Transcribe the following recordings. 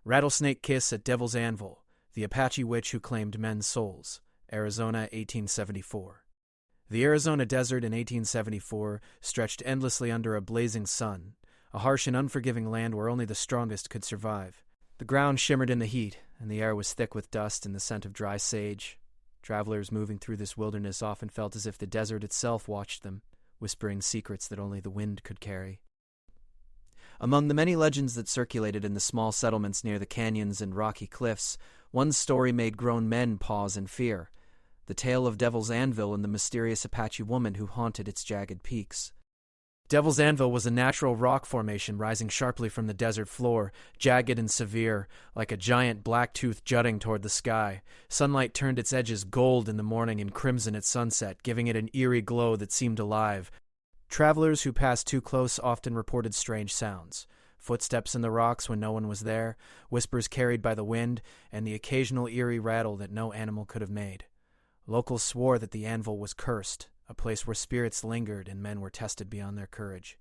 Rattlesnake Kiss at Devil's Anvil, the Apache Witch Who Claimed Men's Souls, Arizona, 1874. The Arizona desert in 1874 stretched endlessly under a blazing sun, a harsh and unforgiving land where only the strongest could survive. The ground shimmered in the heat, and the air was thick with dust and the scent of dry sage. Travelers moving through this wilderness often felt as if the desert itself watched them, whispering secrets that only the wind could carry. Among the many legends that circulated in the small settlements near the canyons and rocky cliffs, one story made grown men pause in fear: the tale of Devil's Anvil and the mysterious Apache woman who haunted its jagged peaks. Devil's Anvil was a natural rock formation rising sharply from the desert floor, jagged and severe, like a giant black tooth jutting toward the sky. Sunlight turned its edges gold in the morning and crimson at sunset, giving it an eerie glow that seemed alive. Travelers who passed too close often reported strange sounds: footsteps in the rocks when no one was there, whispers carried by the wind, and the occasional eerie rattle that no animal could have made. Locals swore that the anvil was cursed, a place where spirits lingered and men were tested beyond their courage.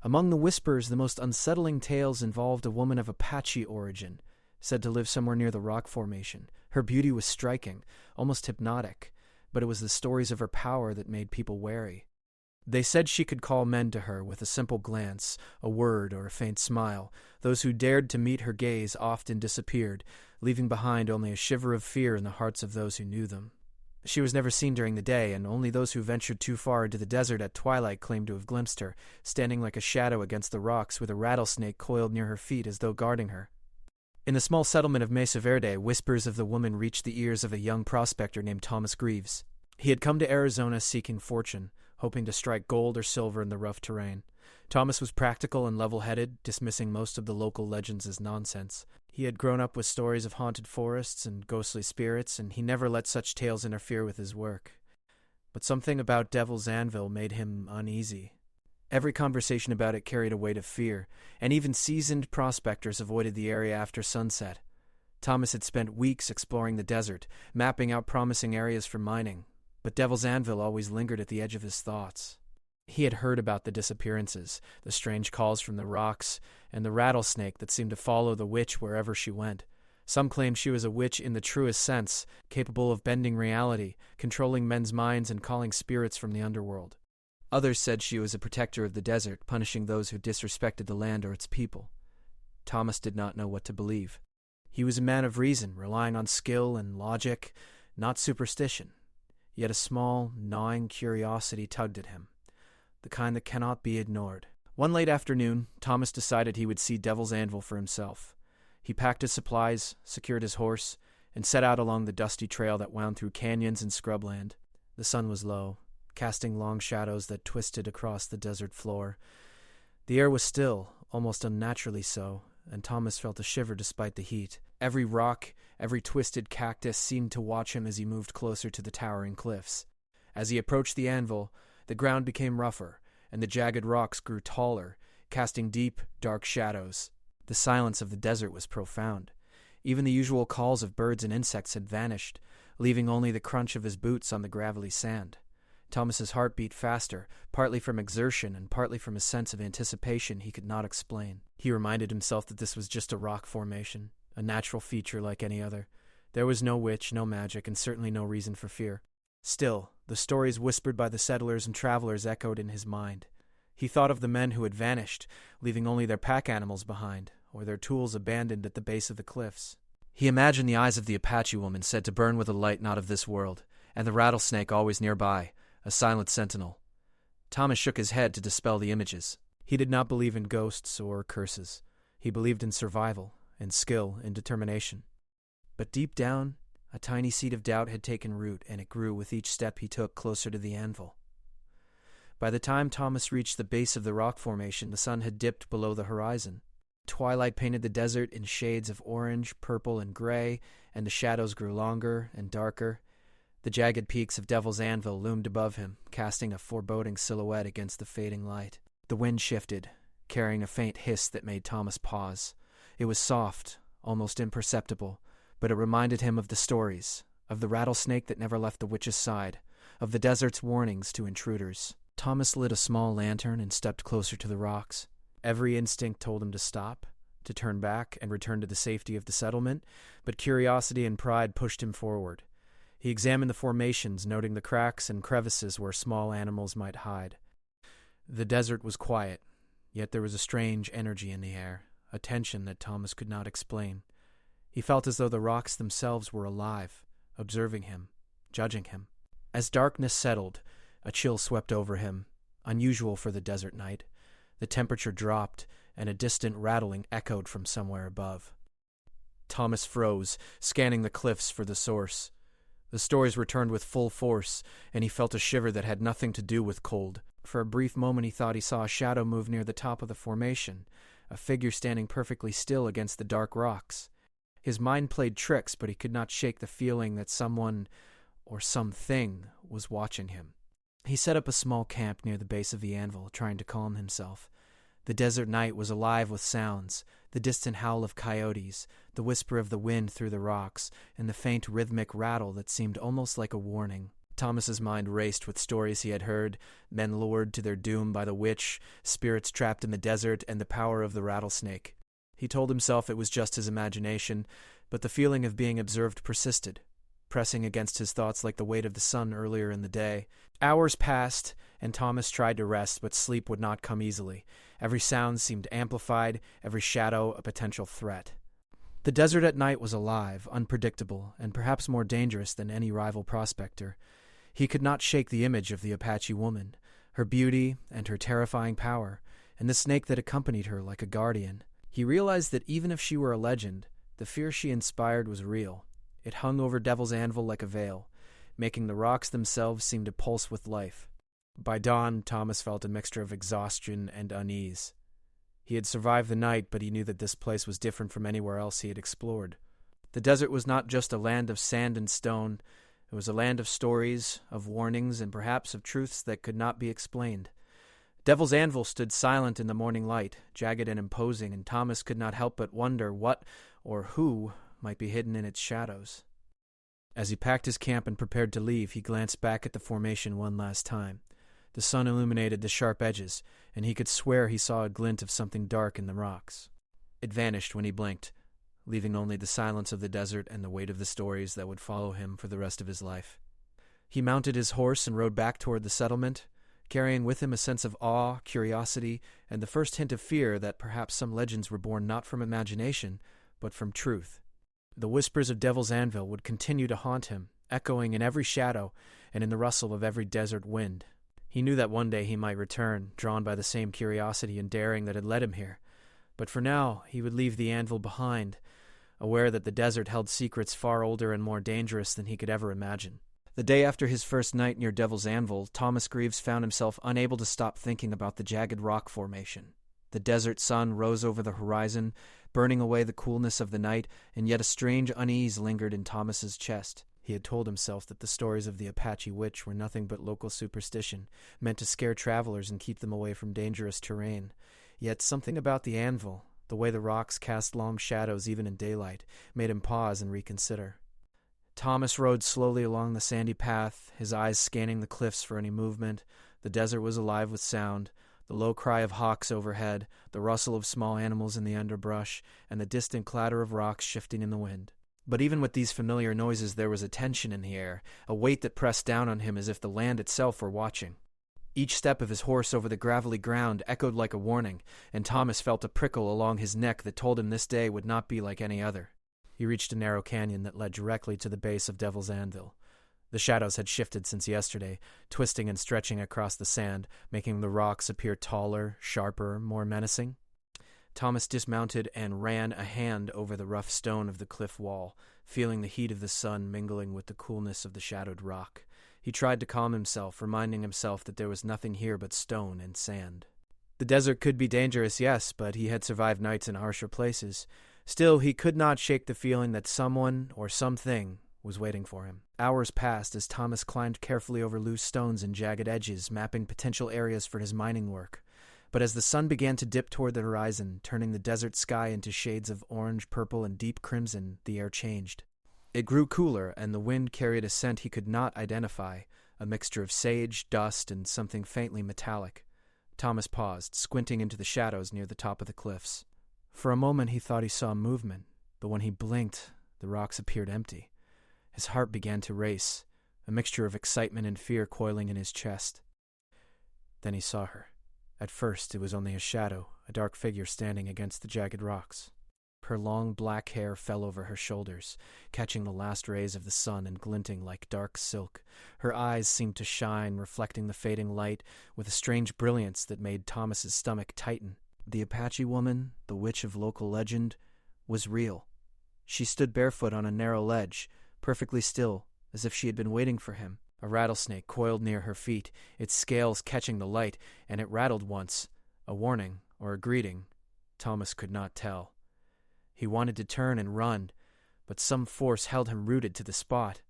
Among the whispers, the most unsettling tales involved a woman of Apache origin, said to live somewhere near the rock formation. Her beauty was striking, almost hypnotic, but it was the stories of her power that made people wary. They said she could call men to her with a simple glance, a word, or a faint smile. Those who dared to meet her gaze often disappeared, leaving behind only a shiver of fear in the hearts of those who knew them. She was never seen during the day, and only those who ventured too far into the desert at twilight claimed to have glimpsed her, standing like a shadow against the rocks with a rattlesnake coiled near her feet as though guarding her. In the small settlement of Mesa Verde, whispers of the woman reached the ears of a young prospector named Thomas Greaves. He had come to Arizona seeking fortune, hoping to strike gold or silver in the rough terrain. Thomas was practical and level-headed, dismissing most of the local legends as nonsense. He had grown up with stories of haunted forests and ghostly spirits, and he never let such tales interfere with his work. But something about Devil's Anvil made him uneasy. Every conversation about it carried a weight of fear, and even seasoned prospectors avoided the area after sunset. Thomas had spent weeks exploring the desert, mapping out promising areas for mining, but Devil's Anvil always lingered at the edge of his thoughts. He had heard about the disappearances, the strange calls from the rocks, and the rattlesnake that seemed to follow the witch wherever she went. Some claimed she was a witch in the truest sense, capable of bending reality, controlling men's minds and calling spirits from the underworld. Others said she was a protector of the desert, punishing those who disrespected the land or its people. Thomas did not know what to believe. He was a man of reason, relying on skill and logic, not superstition. Yet a small, gnawing curiosity tugged at him, the kind that cannot be ignored. One late afternoon, Thomas decided he would see Devil's Anvil for himself. He packed his supplies, secured his horse, and set out along the dusty trail that wound through canyons and scrubland. The sun was low, casting long shadows that twisted across the desert floor. The air was still, almost unnaturally so, and Thomas felt a shiver despite the heat. Every rock, every twisted cactus seemed to watch him as he moved closer to the towering cliffs. As he approached the anvil, the ground became rougher, and the jagged rocks grew taller, casting deep, dark shadows. The silence of the desert was profound. Even the usual calls of birds and insects had vanished, leaving only the crunch of his boots on the gravelly sand. Thomas's heart beat faster, partly from exertion and partly from a sense of anticipation he could not explain. He reminded himself that this was just a rock formation, a natural feature like any other. There was no witch, no magic, and certainly no reason for fear. Still, the stories whispered by the settlers and travelers echoed in his mind. He thought of the men who had vanished, leaving only their pack animals behind, or their tools abandoned at the base of the cliffs. He imagined the eyes of the Apache woman said to burn with a light not of this world, and the rattlesnake always nearby, a silent sentinel. Thomas shook his head to dispel the images. He did not believe in ghosts or curses. He believed in survival, in skill, in determination. But deep down, a tiny seed of doubt had taken root, and it grew with each step he took closer to the anvil. By the time Thomas reached the base of the rock formation, the sun had dipped below the horizon. Twilight painted the desert in shades of orange, purple, and gray, and the shadows grew longer and darker. The jagged peaks of Devil's Anvil loomed above him, casting a foreboding silhouette against the fading light. The wind shifted, carrying a faint hiss that made Thomas pause. It was soft, almost imperceptible, but it reminded him of the stories, of the rattlesnake that never left the witch's side, of the desert's warnings to intruders. Thomas lit a small lantern and stepped closer to the rocks. Every instinct told him to stop, to turn back and return to the safety of the settlement, but curiosity and pride pushed him forward. He examined the formations, noting the cracks and crevices where small animals might hide. The desert was quiet, yet there was a strange energy in the air, a tension that Thomas could not explain. He felt as though the rocks themselves were alive, observing him, judging him. As darkness settled, a chill swept over him, unusual for the desert night. The temperature dropped, and a distant rattling echoed from somewhere above. Thomas froze, scanning the cliffs for the source. The stories returned with full force, and he felt a shiver that had nothing to do with cold. For a brief moment he thought he saw a shadow move near the top of the formation, a figure standing perfectly still against the dark rocks. His mind played tricks, but he could not shake the feeling that someone, or something, was watching him. He set up a small camp near the base of the Anvil, trying to calm himself. The desert night was alive with sounds, the distant howl of coyotes, the whisper of the wind through the rocks, and the faint rhythmic rattle that seemed almost like a warning. Thomas's mind raced with stories he had heard, men lured to their doom by the witch, spirits trapped in the desert, and the power of the rattlesnake. He told himself it was just his imagination, but the feeling of being observed persisted, pressing against his thoughts like the weight of the sun earlier in the day. Hours passed, and Thomas tried to rest, but sleep would not come easily. Every sound seemed amplified, every shadow a potential threat. The desert at night was alive, unpredictable, and perhaps more dangerous than any rival prospector. He could not shake the image of the Apache woman, her beauty and her terrifying power, and the snake that accompanied her like a guardian. He realized that even if she were a legend, the fear she inspired was real. It hung over Devil's Anvil like a veil, making the rocks themselves seem to pulse with life. By dawn, Thomas felt a mixture of exhaustion and unease. He had survived the night, but he knew that this place was different from anywhere else he had explored. The desert was not just a land of sand and stone. It was a land of stories, of warnings, and perhaps of truths that could not be explained. Devil's Anvil stood silent in the morning light, jagged and imposing, and Thomas could not help but wonder what or who might be hidden in its shadows. As he packed his camp and prepared to leave, he glanced back at the formation one last time. The sun illuminated the sharp edges, and he could swear he saw a glint of something dark in the rocks. It vanished when he blinked, leaving only the silence of the desert and the weight of the stories that would follow him for the rest of his life. He mounted his horse and rode back toward the settlement, carrying with him a sense of awe, curiosity, and the first hint of fear that perhaps some legends were born not from imagination, but from truth. The whispers of Devil's Anvil would continue to haunt him, echoing in every shadow and in the rustle of every desert wind. He knew that one day he might return, drawn by the same curiosity and daring that had led him here. But for now, he would leave the Anvil behind, aware that the desert held secrets far older and more dangerous than he could ever imagine. The day after his first night near Devil's Anvil, Thomas Greaves found himself unable to stop thinking about the jagged rock formation. The desert sun rose over the horizon, burning away the coolness of the night, and yet a strange unease lingered in Thomas's chest. He had told himself that the stories of the Apache witch were nothing but local superstition, meant to scare travelers and keep them away from dangerous terrain. Yet something about the Anvil, the way the rocks cast long shadows even in daylight, made him pause and reconsider. Thomas rode slowly along the sandy path, his eyes scanning the cliffs for any movement. The desert was alive with sound, the low cry of hawks overhead, the rustle of small animals in the underbrush, and the distant clatter of rocks shifting in the wind. But even with these familiar noises, there was a tension in the air, a weight that pressed down on him as if the land itself were watching. Each step of his horse over the gravelly ground echoed like a warning, and Thomas felt a prickle along his neck that told him this day would not be like any other. He reached a narrow canyon that led directly to the base of Devil's Anvil. The shadows had shifted since yesterday, twisting and stretching across the sand, making the rocks appear taller, sharper, more menacing. Thomas dismounted and ran a hand over the rough stone of the cliff wall, feeling the heat of the sun mingling with the coolness of the shadowed rock. He tried to calm himself, reminding himself that there was nothing here but stone and sand. The desert could be dangerous, yes, but he had survived nights in harsher places. Still, he could not shake the feeling that someone or something was waiting for him. Hours passed as Thomas climbed carefully over loose stones and jagged edges, mapping potential areas for his mining work. But as the sun began to dip toward the horizon, turning the desert sky into shades of orange, purple, and deep crimson, the air changed. It grew cooler, and the wind carried a scent he could not identify, a mixture of sage, dust, and something faintly metallic. Thomas paused, squinting into the shadows near the top of the cliffs. For a moment he thought he saw movement, but when he blinked, the rocks appeared empty. His heart began to race, a mixture of excitement and fear coiling in his chest. Then he saw her. At first it was only a shadow, a dark figure standing against the jagged rocks. Her long black hair fell over her shoulders, catching the last rays of the sun and glinting like dark silk. Her eyes seemed to shine, reflecting the fading light with a strange brilliance that made Thomas's stomach tighten. The Apache woman, the witch of local legend, was real. She stood barefoot on a narrow ledge, perfectly still, as if she had been waiting for him. A rattlesnake coiled near her feet, its scales catching the light, and it rattled once, a warning or a greeting. Thomas could not tell. He wanted to turn and run, but some force held him rooted to the spot.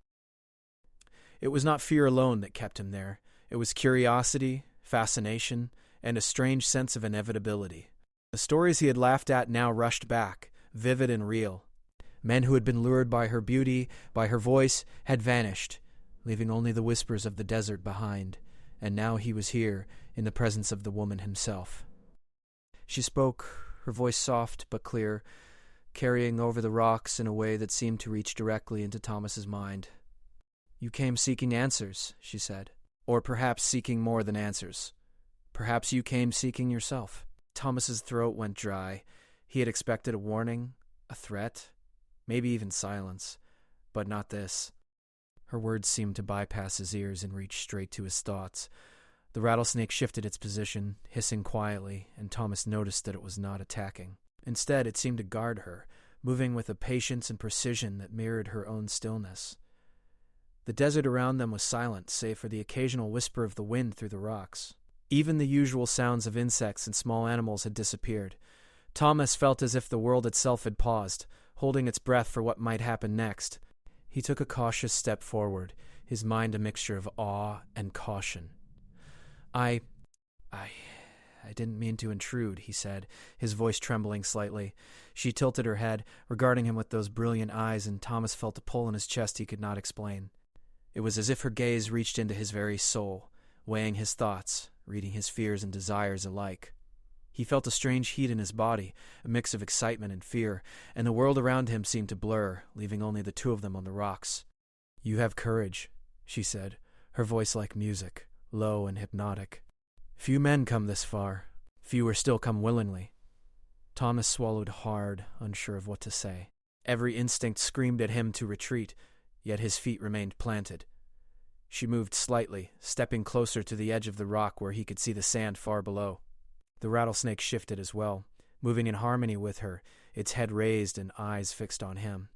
It was not fear alone that kept him there. It was curiosity, fascination, and a strange sense of inevitability. The stories he had laughed at now rushed back, vivid and real. Men who had been lured by her beauty, by her voice, had vanished, leaving only the whispers of the desert behind, and now he was here, in the presence of the woman himself. She spoke, her voice soft but clear, carrying over the rocks in a way that seemed to reach directly into Thomas's mind. "You came seeking answers," she said. "Or perhaps seeking more than answers. Perhaps you came seeking yourself." Thomas's throat went dry. He had expected a warning, a threat, maybe even silence, but not this. Her words seemed to bypass his ears and reach straight to his thoughts. The rattlesnake shifted its position, hissing quietly, and Thomas noticed that it was not attacking. Instead, it seemed to guard her, moving with a patience and precision that mirrored her own stillness. The desert around them was silent, save for the occasional whisper of the wind through the rocks. Even the usual sounds of insects and small animals had disappeared. Thomas felt as if the world itself had paused, holding its breath for what might happen next. He took a cautious step forward, his mind a mixture of awe and caution. I didn't mean to intrude," he said, his voice trembling slightly. She tilted her head, regarding him with those brilliant eyes, and Thomas felt a pull in his chest he could not explain. It was as if her gaze reached into his very soul, weighing his thoughts, reading his fears and desires alike. He felt a strange heat in his body, a mix of excitement and fear, and the world around him seemed to blur, leaving only the two of them on the rocks. "You have courage," she said, her voice like music, low and hypnotic. "Few men come this far. Fewer still come willingly." Thomas swallowed hard, unsure of what to say. Every instinct screamed at him to retreat, yet his feet remained planted. She moved slightly, stepping closer to the edge of the rock where he could see the sand far below. The rattlesnake shifted as well, moving in harmony with her, its head raised and eyes fixed on him.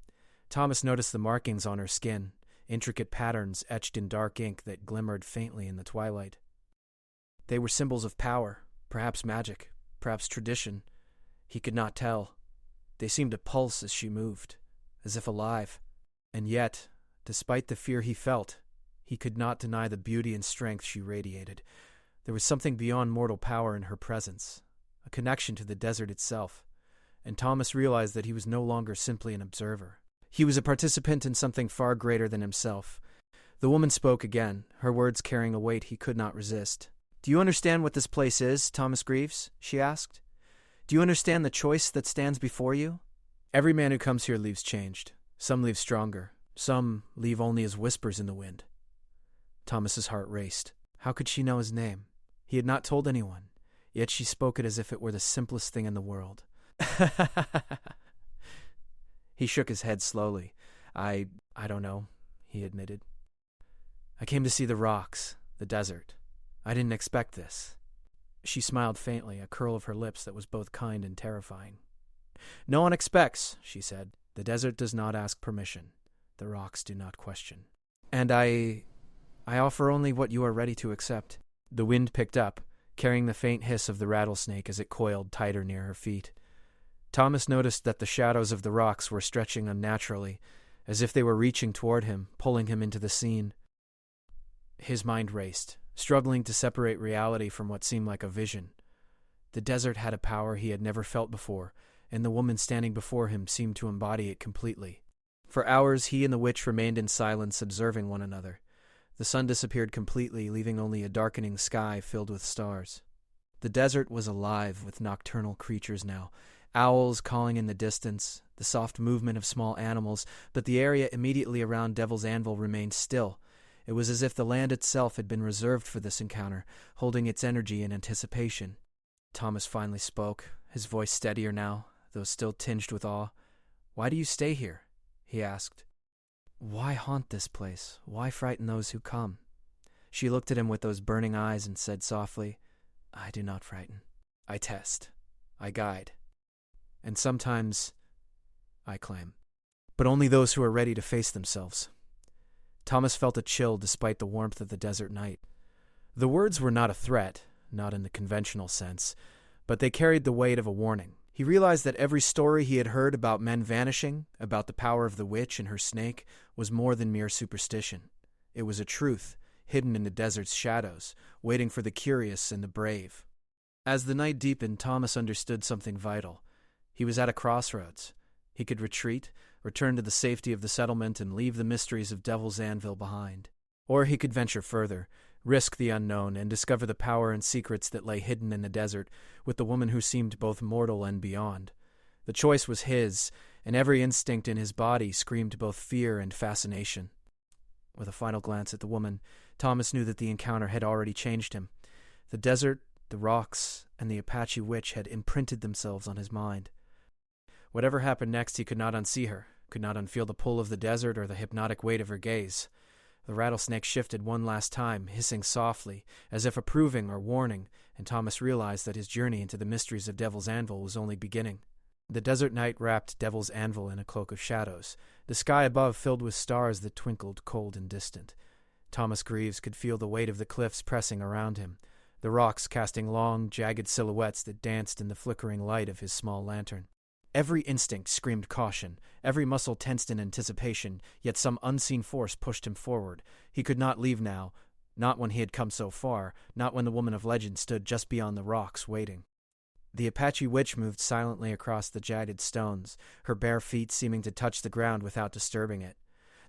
Thomas noticed the markings on her skin, intricate patterns etched in dark ink that glimmered faintly in the twilight. They were symbols of power, perhaps magic, perhaps tradition. He could not tell. They seemed to pulse as she moved, as if alive. And yet, despite the fear he felt, he could not deny the beauty and strength she radiated. There was something beyond mortal power in her presence, a connection to the desert itself, and Thomas realized that he was no longer simply an observer. He was a participant in something far greater than himself. The woman spoke again, her words carrying a weight he could not resist. "Do you understand what this place is, Thomas Greaves?" she asked. "Do you understand the choice that stands before you?" "Every man who comes here leaves changed. Some leave stronger. Some leave only as whispers in the wind." Thomas's heart raced. How could she know his name? He had not told anyone, yet she spoke it as if it were the simplest thing in the world. He shook his head slowly. I don't know," he admitted. "I came to see the rocks, the desert. I didn't expect this." She smiled faintly, a curl of her lips that was both kind and terrifying. "No one expects," she said. "The desert does not ask permission. The rocks do not question. And I offer only what you are ready to accept." The wind picked up, carrying the faint hiss of the rattlesnake as it coiled tighter near her feet. Thomas noticed that the shadows of the rocks were stretching unnaturally, as if they were reaching toward him, pulling him into the scene. His mind raced, struggling to separate reality from what seemed like a vision. The desert had a power he had never felt before, and the woman standing before him seemed to embody it completely. For hours he and the witch remained in silence, observing one another. The sun disappeared completely, leaving only a darkening sky filled with stars. The desert was alive with nocturnal creatures now, Owls calling in the distance, the soft movement of small animals, but the area immediately around Devil's Anvil remained still. It was as if the land itself had been reserved for this encounter, holding its energy in anticipation. Thomas finally spoke, his voice steadier now, though still tinged with awe. "Why do you stay here?" he asked. "Why haunt this place? Why frighten those who come?" She looked at him with those burning eyes and said softly, "I do not frighten. I test. I guide. And sometimes I claim. But only those who are ready to face themselves." Thomas felt a chill despite the warmth of the desert night. The words were not a threat, not in the conventional sense, but they carried the weight of a warning. He realized that every story he had heard about men vanishing, about the power of the witch and her snake, was more than mere superstition. It was a truth, hidden in the desert's shadows, waiting for the curious and the brave. As the night deepened, Thomas understood something vital. He was at a crossroads. He could retreat, return to the safety of the settlement, and leave the mysteries of Devil's Anvil behind. Or he could venture further, risk the unknown, and discover the power and secrets that lay hidden in the desert, with the woman who seemed both mortal and beyond. The choice was his, and every instinct in his body screamed both fear and fascination. With a final glance at the woman, Thomas knew that the encounter had already changed him. The desert, the rocks, and the Apache witch had imprinted themselves on his mind. Whatever happened next, he could not unsee her, could not unfeel the pull of the desert or the hypnotic weight of her gaze. The rattlesnake shifted one last time, hissing softly, as if approving or warning, and Thomas realized that his journey into the mysteries of Devil's Anvil was only beginning. The desert night wrapped Devil's Anvil in a cloak of shadows, the sky above filled with stars that twinkled cold and distant. Thomas Greaves could feel the weight of the cliffs pressing around him, the rocks casting long, jagged silhouettes that danced in the flickering light of his small lantern. Every instinct screamed caution, every muscle tensed in anticipation, yet some unseen force pushed him forward. He could not leave now, not when he had come so far, not when the woman of legend stood just beyond the rocks, waiting. The Apache witch moved silently across the jagged stones, her bare feet seeming to touch the ground without disturbing it.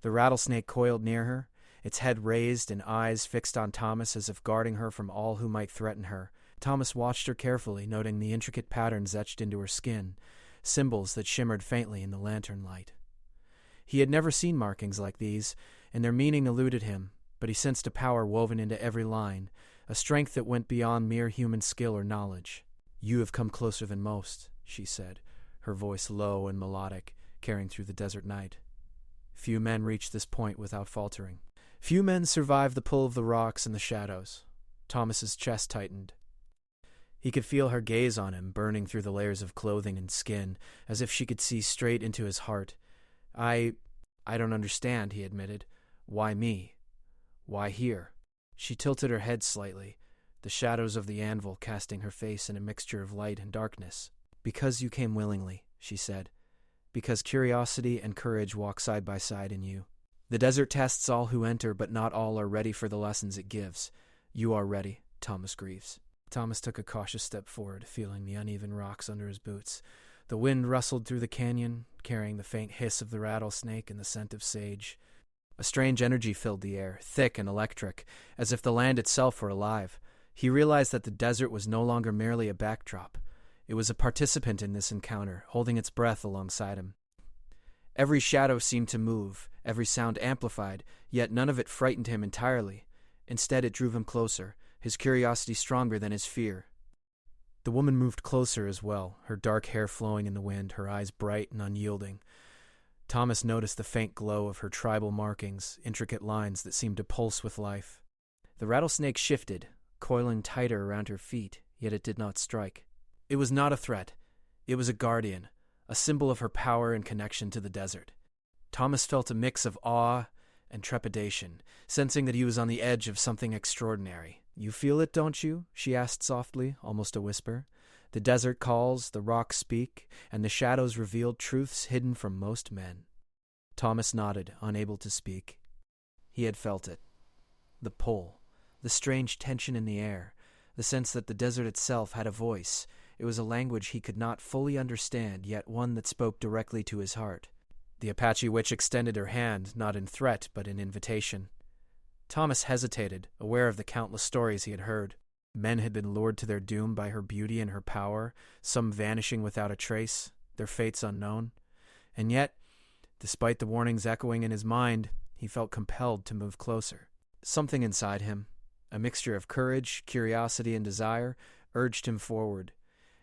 The rattlesnake coiled near her, its head raised and eyes fixed on Thomas as if guarding her from all who might threaten her. Thomas watched her carefully, noting the intricate patterns etched into her skin, symbols that shimmered faintly in the lantern light. He had never seen markings like these, and their meaning eluded him, but he sensed a power woven into every line, a strength that went beyond mere human skill or knowledge. "You have come closer than most," she said, her voice low and melodic, carrying through the desert night. Few men reach this point without faltering. Few men survive the pull of the rocks and the shadows. Thomas's chest tightened. He could feel her gaze on him, burning through the layers of clothing and skin, as if she could see straight into his heart. I don't understand," he admitted. "Why me? Why here?" She tilted her head slightly, the shadows of the anvil casting her face in a mixture of light and darkness. "Because you came willingly," she said. "Because curiosity and courage walk side by side in you. The desert tests all who enter, but not all are ready for the lessons it gives. You are ready, Thomas Greaves." Thomas took a cautious step forward, feeling the uneven rocks under his boots. The wind rustled through the canyon, carrying the faint hiss of the rattlesnake and the scent of sage. A strange energy filled the air, thick and electric, as if the land itself were alive. He realized that the desert was no longer merely a backdrop. It was a participant in this encounter, holding its breath alongside him. Every shadow seemed to move, every sound amplified, yet none of it frightened him entirely. Instead, it drew him closer, his curiosity stronger than his fear. The woman moved closer as well, her dark hair flowing in the wind, her eyes bright and unyielding. Thomas noticed the faint glow of her tribal markings, intricate lines that seemed to pulse with life. The rattlesnake shifted, coiling tighter around her feet, yet it did not strike. It was not a threat. It was a guardian, a symbol of her power and connection to the desert. Thomas felt a mix of awe and trepidation, sensing that he was on the edge of something extraordinary. "You feel it, don't you?" she asked softly, almost a whisper. "The desert calls, the rocks speak, and the shadows reveal truths hidden from most men." Thomas nodded, unable to speak. He had felt it. The pull, the strange tension in the air, the sense that the desert itself had a voice. It was a language he could not fully understand, yet one that spoke directly to his heart. The Apache witch extended her hand, not in threat, but in invitation. Thomas hesitated, aware of the countless stories he had heard. Men had been lured to their doom by her beauty and her power, some vanishing without a trace, their fates unknown. And yet, despite the warnings echoing in his mind, he felt compelled to move closer. Something inside him, a mixture of courage, curiosity, and desire, urged him forward.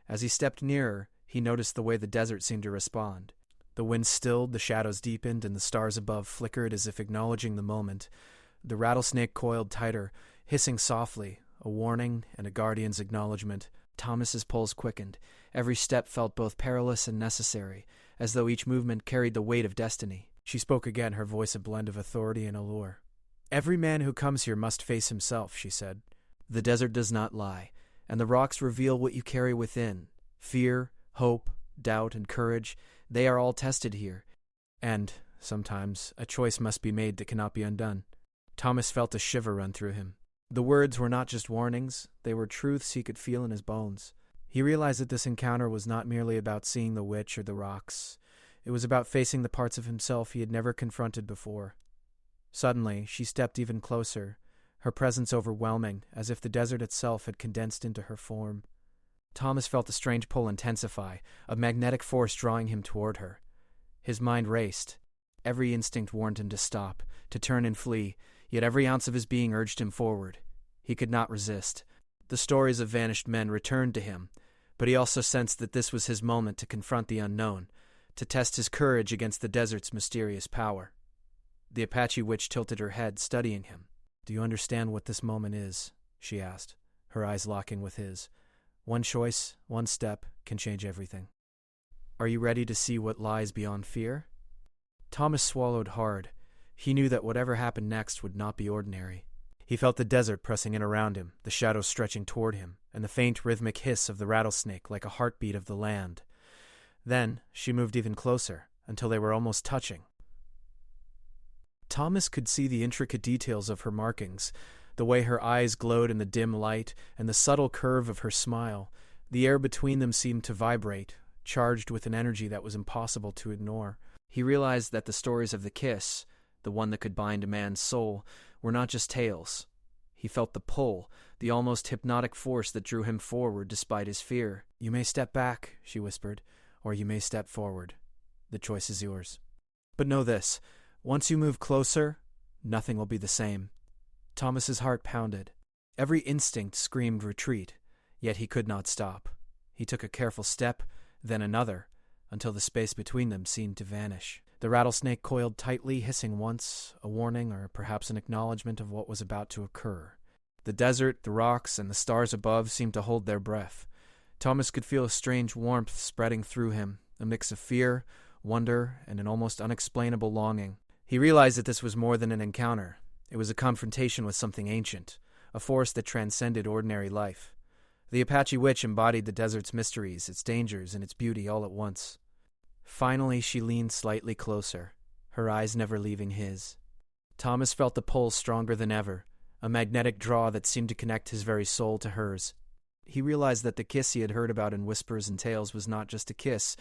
As he stepped nearer, he noticed the way the desert seemed to respond. The wind stilled, the shadows deepened, and the stars above flickered as if acknowledging the moment. The rattlesnake coiled tighter, hissing softly, a warning and a guardian's acknowledgement. Thomas's pulse quickened. Every step felt both perilous and necessary, as though each movement carried the weight of destiny. She spoke again, her voice a blend of authority and allure. "Every man who comes here must face himself," she said. "The desert does not lie, and the rocks reveal what you carry within. Fear, hope, doubt, and courage, they are all tested here. And, sometimes, a choice must be made that cannot be undone." Thomas felt a shiver run through him. The words were not just warnings, they were truths he could feel in his bones. He realized that this encounter was not merely about seeing the witch or the rocks. It was about facing the parts of himself he had never confronted before. Suddenly, she stepped even closer, her presence overwhelming, as if the desert itself had condensed into her form. Thomas felt a strange pull intensify, a magnetic force drawing him toward her. His mind raced. Every instinct warned him to stop, to turn and flee, yet every ounce of his being urged him forward. He could not resist. The stories of vanished men returned to him, but he also sensed that this was his moment to confront the unknown, to test his courage against the desert's mysterious power. The Apache witch tilted her head, studying him. "Do you understand what this moment is?" she asked, her eyes locking with his. "One choice, one step, can change everything. Are you ready to see what lies beyond fear?" Thomas swallowed hard. He knew that whatever happened next would not be ordinary. He felt the desert pressing in around him, the shadows stretching toward him, and the faint rhythmic hiss of the rattlesnake like a heartbeat of the land. Then she moved even closer, until they were almost touching. Thomas could see the intricate details of her markings, the way her eyes glowed in the dim light, and the subtle curve of her smile. The air between them seemed to vibrate, charged with an energy that was impossible to ignore. He realized that the stories of the kiss, the one that could bind a man's soul, were not just tales. He felt the pull, the almost hypnotic force that drew him forward despite his fear. "You may step back," she whispered, "or you may step forward. The choice is yours. But know this, once you move closer, nothing will be the same." Thomas's heart pounded. Every instinct screamed retreat, yet he could not stop. He took a careful step, then another, until the space between them seemed to vanish. The rattlesnake coiled tightly, hissing once, a warning or perhaps an acknowledgement of what was about to occur. The desert, the rocks, and the stars above seemed to hold their breath. Thomas could feel a strange warmth spreading through him, a mix of fear, wonder, and an almost unexplainable longing. He realized that this was more than an encounter. It was a confrontation with something ancient, a force that transcended ordinary life. The Apache witch embodied the desert's mysteries, its dangers, and its beauty all at once. Finally, she leaned slightly closer, her eyes never leaving his. Thomas felt the pull stronger than ever, a magnetic draw that seemed to connect his very soul to hers. He realized that the kiss he had heard about in whispers and tales was not just a kiss,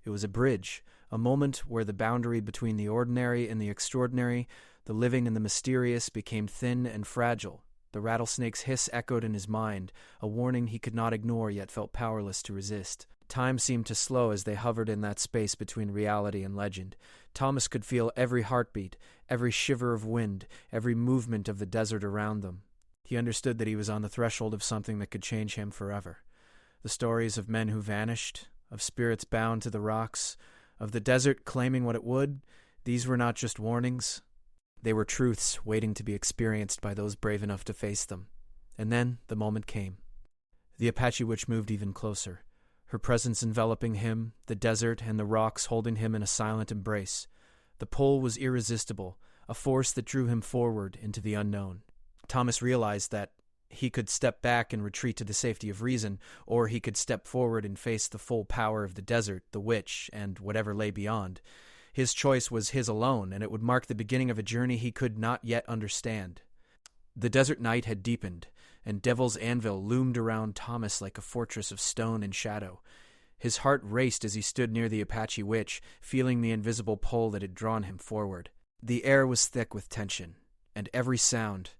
it was a bridge, a moment where the boundary between the ordinary and the extraordinary, the living and the mysterious, became thin and fragile. The rattlesnake's hiss echoed in his mind, a warning he could not ignore yet felt powerless to resist. Time seemed to slow as they hovered in that space between reality and legend. Thomas could feel every heartbeat, every shiver of wind, every movement of the desert around them. He understood that he was on the threshold of something that could change him forever. The stories of men who vanished, of spirits bound to the rocks, of the desert claiming what it would, these were not just warnings. They were truths waiting to be experienced by those brave enough to face them. And then the moment came. The Apache witch moved even closer, her presence enveloping him, the desert and the rocks holding him in a silent embrace. The pull was irresistible, a force that drew him forward into the unknown. Thomas realized that he could step back and retreat to the safety of reason, or he could step forward and face the full power of the desert, the witch, and whatever lay beyond. His choice was his alone, and it would mark the beginning of a journey he could not yet understand. The desert night had deepened, and Devil's Anvil loomed around Thomas like a fortress of stone and shadow. His heart raced as he stood near the Apache witch, feeling the invisible pull that had drawn him forward. The air was thick with tension, and every sound,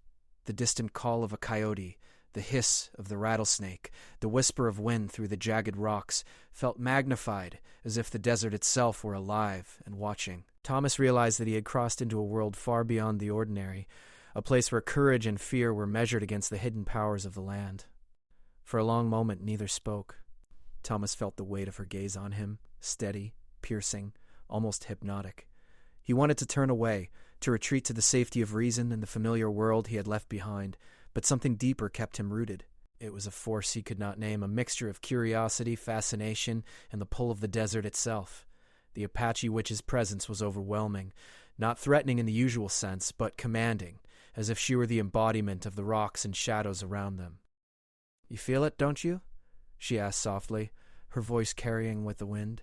the distant call of a coyote, The hiss of the rattlesnake, the whisper of wind through the jagged rocks, felt magnified, as if the desert itself were alive and watching. Thomas realized that he had crossed into a world far beyond the ordinary, a place where courage and fear were measured against the hidden powers of the land. For a long moment, neither spoke. Thomas felt the weight of her gaze on him, steady, piercing, almost hypnotic. He wanted to turn away, to retreat to the safety of reason and the familiar world he had left behind, but something deeper kept him rooted. It was a force he could not name, a mixture of curiosity, fascination, and the pull of the desert itself. The Apache witch's presence was overwhelming, not threatening in the usual sense, but commanding, as if she were the embodiment of the rocks and shadows around them. "You feel it, don't you?" she asked softly, her voice carrying with the wind.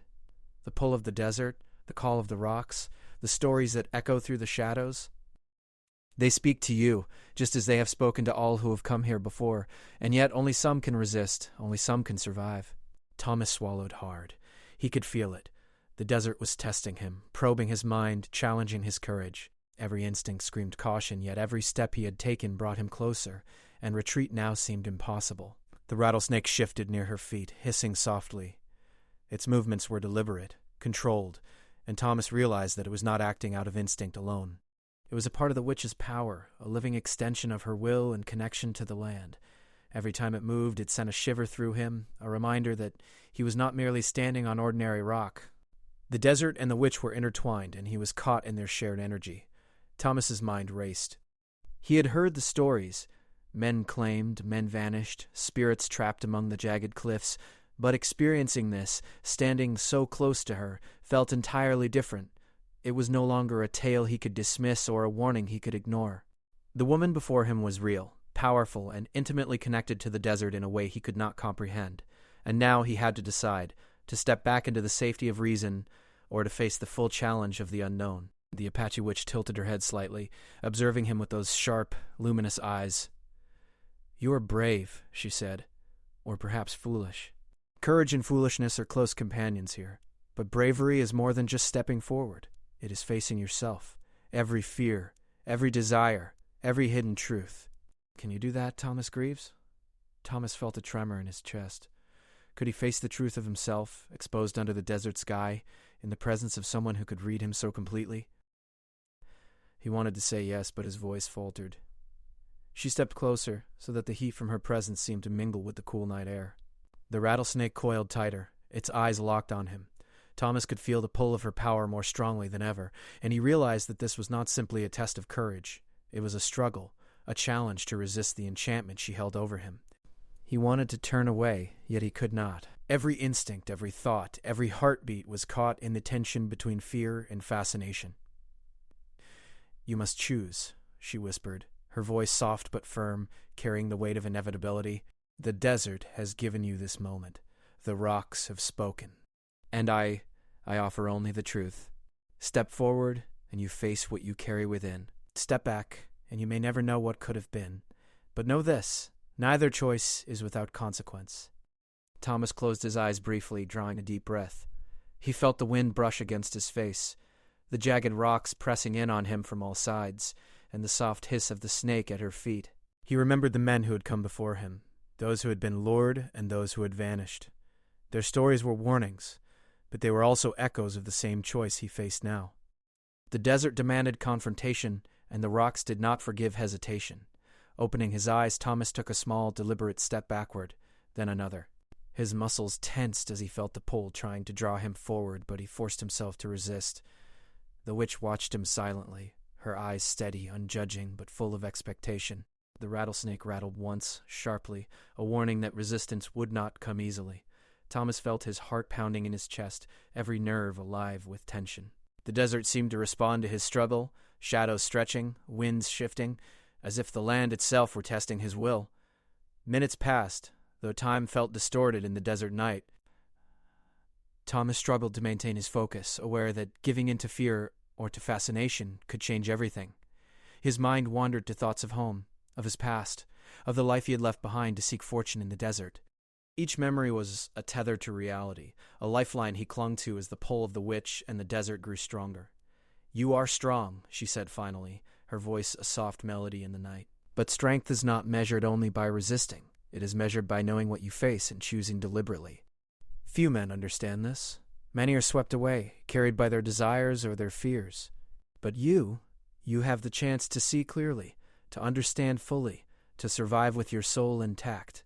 "The pull of the desert, the call of the rocks, the stories that echo through the shadows? They speak to you, just as they have spoken to all who have come here before, and yet only some can resist, only some can survive." Thomas swallowed hard. He could feel it. The desert was testing him, probing his mind, challenging his courage. Every instinct screamed caution, yet every step he had taken brought him closer, and retreat now seemed impossible. The rattlesnake shifted near her feet, hissing softly. Its movements were deliberate, controlled, and Thomas realized that it was not acting out of instinct alone. It was a part of the witch's power, a living extension of her will and connection to the land. Every time it moved, it sent a shiver through him, a reminder that he was not merely standing on ordinary rock. The desert and the witch were intertwined, and he was caught in their shared energy. Thomas's mind raced. He had heard the stories. Men claimed, men vanished, spirits trapped among the jagged cliffs, but experiencing this, standing so close to her, felt entirely different. It was no longer a tale he could dismiss or a warning he could ignore. The woman before him was real, powerful, and intimately connected to the desert in a way he could not comprehend. And now he had to decide, to step back into the safety of reason or to face the full challenge of the unknown. The Apache witch tilted her head slightly, observing him with those sharp, luminous eyes. "You are brave," she said, "or perhaps foolish. Courage and foolishness are close companions here. But bravery is more than just stepping forward. It is facing yourself, every fear, every desire, every hidden truth." "Can you do that, Thomas Greaves?" Thomas felt a tremor in his chest. Could he face the truth of himself, exposed under the desert sky, in the presence of someone who could read him so completely? He wanted to say yes, but his voice faltered. She stepped closer, so that the heat from her presence seemed to mingle with the cool night air. The rattlesnake coiled tighter, its eyes locked on him. Thomas could feel the pull of her power more strongly than ever, and he realized that this was not simply a test of courage. It was a struggle, a challenge to resist the enchantment she held over him. He wanted to turn away, yet he could not. Every instinct, every thought, every heartbeat was caught in the tension between fear and fascination. "You must choose," she whispered, her voice soft but firm, carrying the weight of inevitability. "The desert has given you this moment. The rocks have spoken. And I offer only the truth. Step forward, and you face what you carry within. Step back, and you may never know what could have been. But know this, neither choice is without consequence." Thomas closed his eyes briefly, drawing a deep breath. He felt the wind brush against his face, the jagged rocks pressing in on him from all sides, and the soft hiss of the snake at her feet. He remembered the men who had come before him, those who had been lured and those who had vanished. Their stories were warnings, but they were also echoes of the same choice he faced now. The desert demanded confrontation, and the rocks did not forgive hesitation. Opening his eyes, Thomas took a small, deliberate step backward, then another. His muscles tensed as he felt the pull trying to draw him forward, but he forced himself to resist. The witch watched him silently, her eyes steady, unjudging, but full of expectation. The rattlesnake rattled once, sharply, a warning that resistance would not come easily. Thomas felt his heart pounding in his chest, every nerve alive with tension. The desert seemed to respond to his struggle, shadows stretching, winds shifting, as if the land itself were testing his will. Minutes passed, though time felt distorted in the desert night. Thomas struggled to maintain his focus, aware that giving in to fear or to fascination could change everything. His mind wandered to thoughts of home, of his past, of the life he had left behind to seek fortune in the desert. Each memory was a tether to reality, a lifeline he clung to as the pull of the witch and the desert grew stronger. "You are strong," she said finally, her voice a soft melody in the night. But strength is not measured only by resisting. It is measured by knowing what you face and choosing deliberately. Few men understand this. Many are swept away, carried by their desires or their fears. But you have the chance to see clearly, to understand fully, to survive with your soul intact.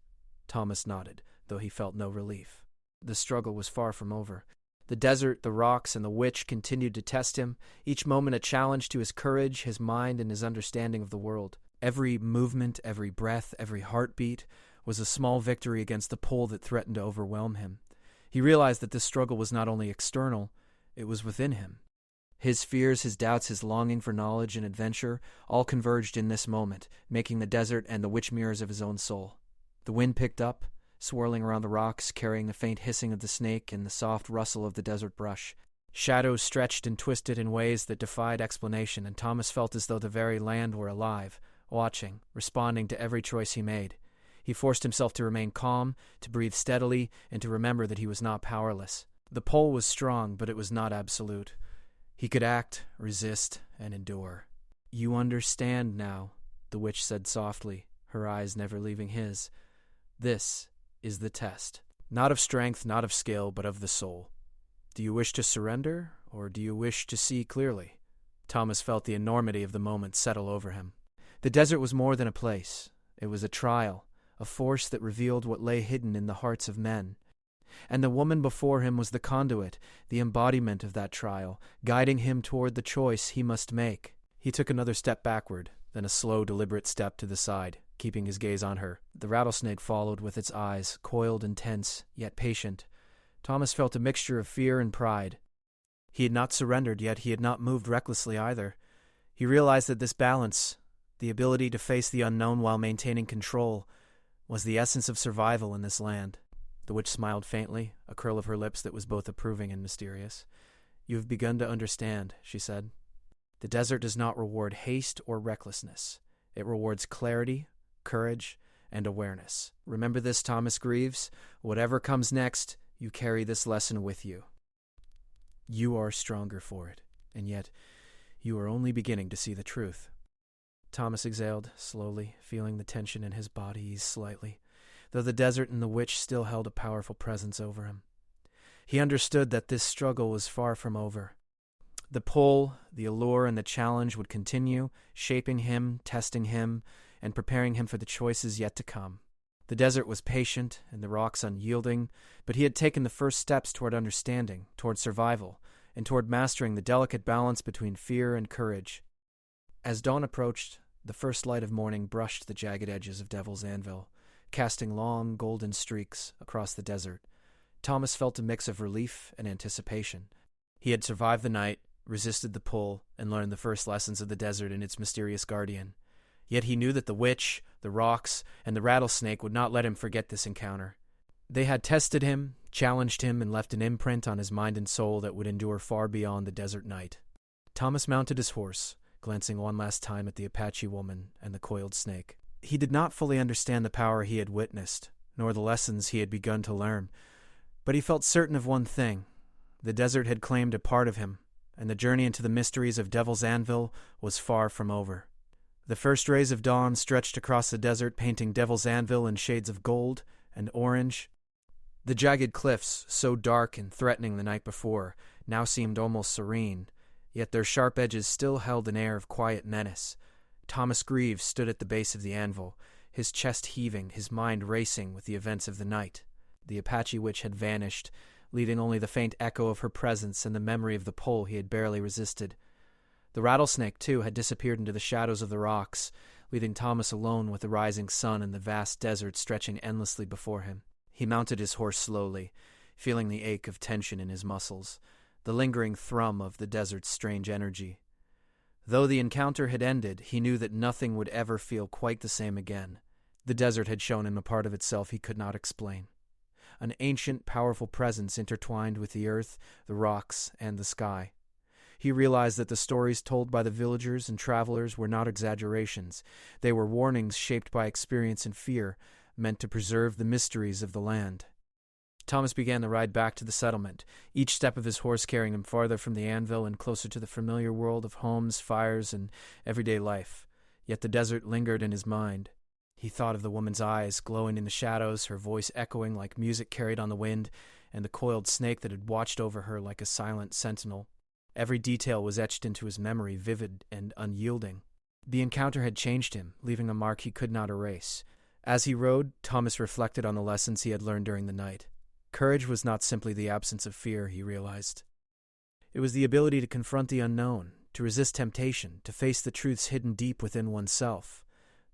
Thomas nodded, though he felt no relief. The struggle was far from over. The desert, the rocks, and the witch continued to test him, each moment a challenge to his courage, his mind, and his understanding of the world. Every movement, every breath, every heartbeat was a small victory against the pull that threatened to overwhelm him. He realized that this struggle was not only external, it was within him. His fears, his doubts, his longing for knowledge and adventure all converged in this moment, making the desert and the witch mirrors of his own soul. The wind picked up, swirling around the rocks, carrying the faint hissing of the snake and the soft rustle of the desert brush. Shadows stretched and twisted in ways that defied explanation, and Thomas felt as though the very land were alive, watching, responding to every choice he made. He forced himself to remain calm, to breathe steadily, and to remember that he was not powerless. The pull was strong, but it was not absolute. He could act, resist, and endure. "You understand now," the witch said softly, her eyes never leaving his. "This is the test. Not of strength, not of skill, but of the soul. Do you wish to surrender, or do you wish to see clearly?" Thomas felt the enormity of the moment settle over him. The desert was more than a place. It was a trial, a force that revealed what lay hidden in the hearts of men. And the woman before him was the conduit, the embodiment of that trial, guiding him toward the choice he must make. He took another step backward, then a slow, deliberate step to the side, keeping his gaze on her. The rattlesnake followed with its eyes, coiled and tense, yet patient. Thomas felt a mixture of fear and pride. He had not surrendered, yet he had not moved recklessly either. He realized that this balance, the ability to face the unknown while maintaining control, was the essence of survival in this land. The witch smiled faintly, a curl of her lips that was both approving and mysterious. "You have begun to understand," she said. "The desert does not reward haste or recklessness. It rewards clarity, courage, and awareness. Remember this, Thomas Greaves. Whatever comes next, you carry this lesson with you. You are stronger for it, and yet you are only beginning to see the truth." Thomas exhaled slowly, feeling the tension in his body ease slightly, though the desert and the witch still held a powerful presence over him. He understood that this struggle was far from over. The pull, the allure, and the challenge would continue, shaping him, testing him, and preparing him for the choices yet to come. The desert was patient and the rocks unyielding, but he had taken the first steps toward understanding, toward survival, and toward mastering the delicate balance between fear and courage. As dawn approached, the first light of morning brushed the jagged edges of Devil's Anvil, casting long, golden streaks across the desert. Thomas felt a mix of relief and anticipation. He had survived the night, resisted the pull, and learned the first lessons of the desert and its mysterious guardian. Yet he knew that the witch, the rocks, and the rattlesnake would not let him forget this encounter. They had tested him, challenged him, and left an imprint on his mind and soul that would endure far beyond the desert night. Thomas mounted his horse, glancing one last time at the Apache woman and the coiled snake. He did not fully understand the power he had witnessed, nor the lessons he had begun to learn, but he felt certain of one thing. The desert had claimed a part of him, and the journey into the mysteries of Devil's Anvil was far from over. The first rays of dawn stretched across the desert, painting Devil's Anvil in shades of gold and orange. The jagged cliffs, so dark and threatening the night before, now seemed almost serene, yet their sharp edges still held an air of quiet menace. Thomas Greaves stood at the base of the anvil, his chest heaving, his mind racing with the events of the night. The Apache witch had vanished, leaving only the faint echo of her presence and the memory of the pull he had barely resisted. The rattlesnake, too, had disappeared into the shadows of the rocks, leaving Thomas alone with the rising sun and the vast desert stretching endlessly before him. He mounted his horse slowly, feeling the ache of tension in his muscles, the lingering thrum of the desert's strange energy. Though the encounter had ended, he knew that nothing would ever feel quite the same again. The desert had shown him a part of itself he could not explain. An ancient, powerful presence intertwined with the earth, the rocks, and the sky. He realized that the stories told by the villagers and travelers were not exaggerations. They were warnings shaped by experience and fear, meant to preserve the mysteries of the land. Thomas began the ride back to the settlement, each step of his horse carrying him farther from the anvil and closer to the familiar world of homes, fires, and everyday life. Yet the desert lingered in his mind. He thought of the woman's eyes glowing in the shadows, her voice echoing like music carried on the wind, and the coiled snake that had watched over her like a silent sentinel. Every detail was etched into his memory, vivid and unyielding. The encounter had changed him, leaving a mark he could not erase. As he rode, Thomas reflected on the lessons he had learned during the night. Courage was not simply the absence of fear, he realized. It was the ability to confront the unknown, to resist temptation, to face the truths hidden deep within oneself.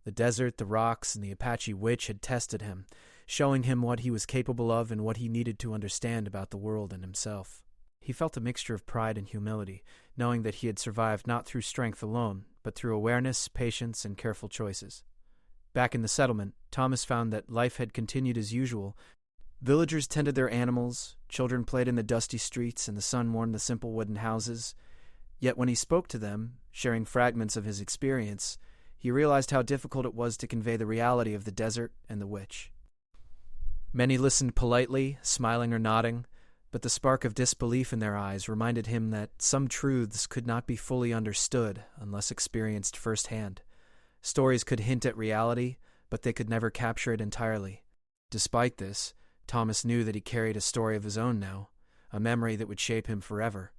The desert, the rocks, and the Apache witch had tested him, showing him what he was capable of and what he needed to understand about the world and himself. He felt a mixture of pride and humility, knowing that he had survived not through strength alone, but through awareness, patience, and careful choices. Back in the settlement, Thomas found that life had continued as usual. Villagers tended their animals, children played in the dusty streets, and the sun warmed the simple wooden houses. Yet when he spoke to them, sharing fragments of his experience, he realized how difficult it was to convey the reality of the desert and the witch. Many listened politely, smiling or nodding, but the spark of disbelief in their eyes reminded him that some truths could not be fully understood unless experienced firsthand. Stories could hint at reality, but they could never capture it entirely. Despite this, Thomas knew that he carried a story of his own now, a memory that would shape him forever.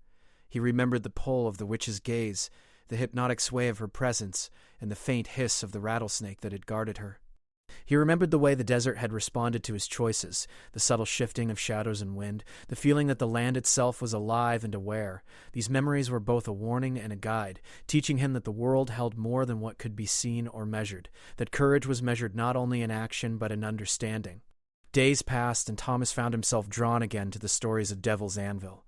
He remembered the pull of the witch's gaze, the hypnotic sway of her presence, and the faint hiss of the rattlesnake that had guarded her. He remembered the way the desert had responded to his choices, the subtle shifting of shadows and wind, the feeling that the land itself was alive and aware. These memories were both a warning and a guide, teaching him that the world held more than what could be seen or measured, that courage was measured not only in action but in understanding. Days passed, and Thomas found himself drawn again to the stories of Devil's Anvil.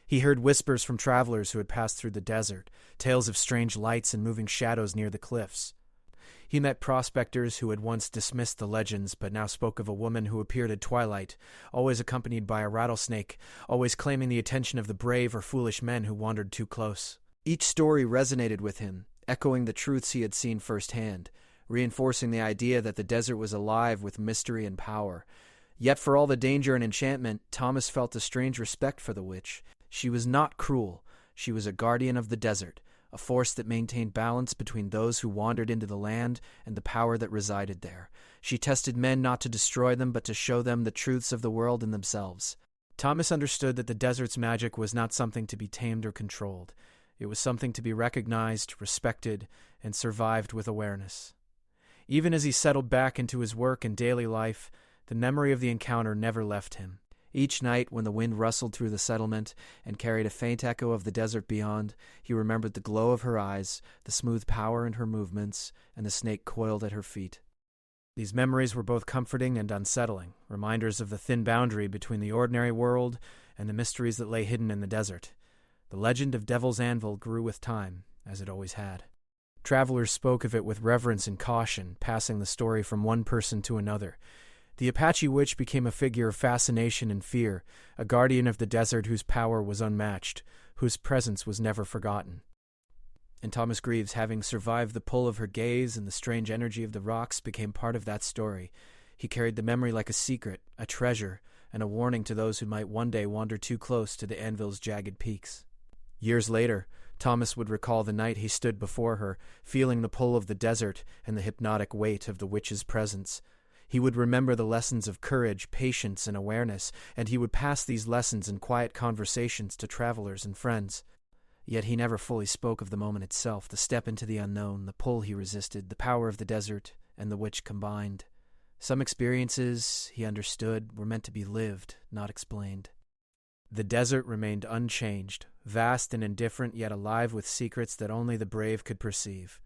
He heard whispers from travelers who had passed through the desert, tales of strange lights and moving shadows near the cliffs. He met prospectors who had once dismissed the legends but now spoke of a woman who appeared at twilight, always accompanied by a rattlesnake, always claiming the attention of the brave or foolish men who wandered too close. Each story resonated with him, echoing the truths he had seen firsthand, reinforcing the idea that the desert was alive with mystery and power. Yet for all the danger and enchantment, Thomas felt a strange respect for the witch. She was not cruel. She was a guardian of the desert, a force that maintained balance between those who wandered into the land and the power that resided there. She tested men not to destroy them, but to show them the truths of the world and themselves. Thomas understood that the desert's magic was not something to be tamed or controlled. It was something to be recognized, respected, and survived with awareness. Even as he settled back into his work and daily life, the memory of the encounter never left him. Each night, when the wind rustled through the settlement and carried a faint echo of the desert beyond, he remembered the glow of her eyes, the smooth power in her movements, and the snake coiled at her feet. These memories were both comforting and unsettling, reminders of the thin boundary between the ordinary world and the mysteries that lay hidden in the desert. The legend of Devil's Anvil grew with time, as it always had. Travelers spoke of it with reverence and caution, passing the story from one person to another. The Apache witch became a figure of fascination and fear, a guardian of the desert whose power was unmatched, whose presence was never forgotten. And Thomas Greaves, having survived the pull of her gaze and the strange energy of the rocks, became part of that story. He carried the memory like a secret, a treasure, and a warning to those who might one day wander too close to the Anvil's jagged peaks. Years later, Thomas would recall the night he stood before her, feeling the pull of the desert and the hypnotic weight of the witch's presence. He would remember the lessons of courage, patience, and awareness, and he would pass these lessons in quiet conversations to travelers and friends. Yet he never fully spoke of the moment itself, the step into the unknown, the pull he resisted, the power of the desert, and the witch combined. Some experiences, he understood, were meant to be lived, not explained. The desert remained unchanged, vast and indifferent, yet alive with secrets that only the brave could perceive.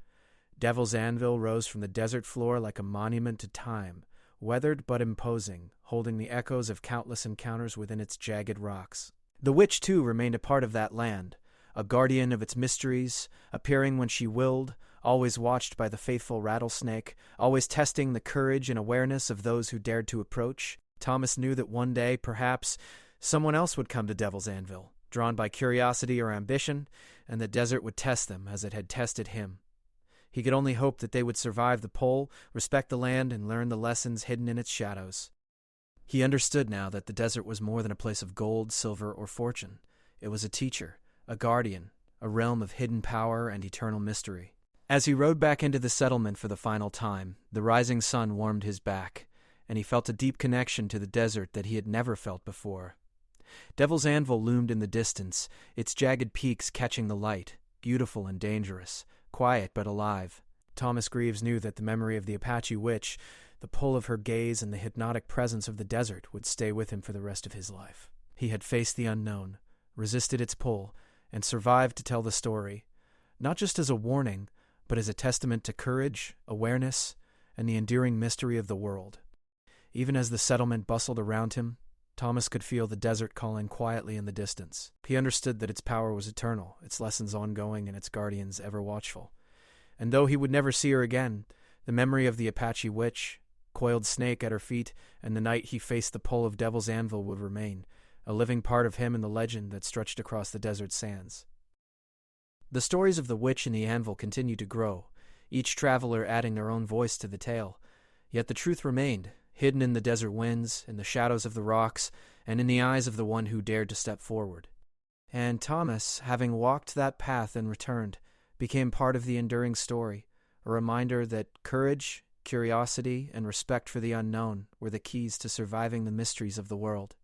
Devil's Anvil rose from the desert floor like a monument to time, weathered but imposing, holding the echoes of countless encounters within its jagged rocks. The witch, too, remained a part of that land, a guardian of its mysteries, appearing when she willed, always watched by the faithful rattlesnake, always testing the courage and awareness of those who dared to approach. Thomas knew that one day, perhaps, someone else would come to Devil's Anvil, drawn by curiosity or ambition, and the desert would test them as it had tested him. He could only hope that they would survive the pull, respect the land, and learn the lessons hidden in its shadows. He understood now that the desert was more than a place of gold, silver, or fortune. It was a teacher, a guardian, a realm of hidden power and eternal mystery. As he rode back into the settlement for the final time, the rising sun warmed his back, and he felt a deep connection to the desert that he had never felt before. Devil's Anvil loomed in the distance, its jagged peaks catching the light, beautiful and dangerous, quiet but alive. Thomas Greaves knew that the memory of the Apache witch, the pull of her gaze and the hypnotic presence of the desert would stay with him for the rest of his life. He had faced the unknown, resisted its pull, and survived to tell the story, not just as a warning, but as a testament to courage, awareness, and the enduring mystery of the world. Even as the settlement bustled around him, Thomas could feel the desert calling quietly in the distance. He understood that its power was eternal, its lessons ongoing, and its guardians ever watchful. And though he would never see her again, the memory of the Apache witch, coiled snake at her feet, and the night he faced the pull of Devil's Anvil would remain, a living part of him and the legend that stretched across the desert sands. The stories of the witch and the anvil continued to grow, each traveler adding their own voice to the tale. Yet the truth remained, hidden in the desert winds, in the shadows of the rocks, and in the eyes of the one who dared to step forward. And Thomas, having walked that path and returned, became part of the enduring story, a reminder that courage, curiosity, and respect for the unknown were the keys to surviving the mysteries of the world.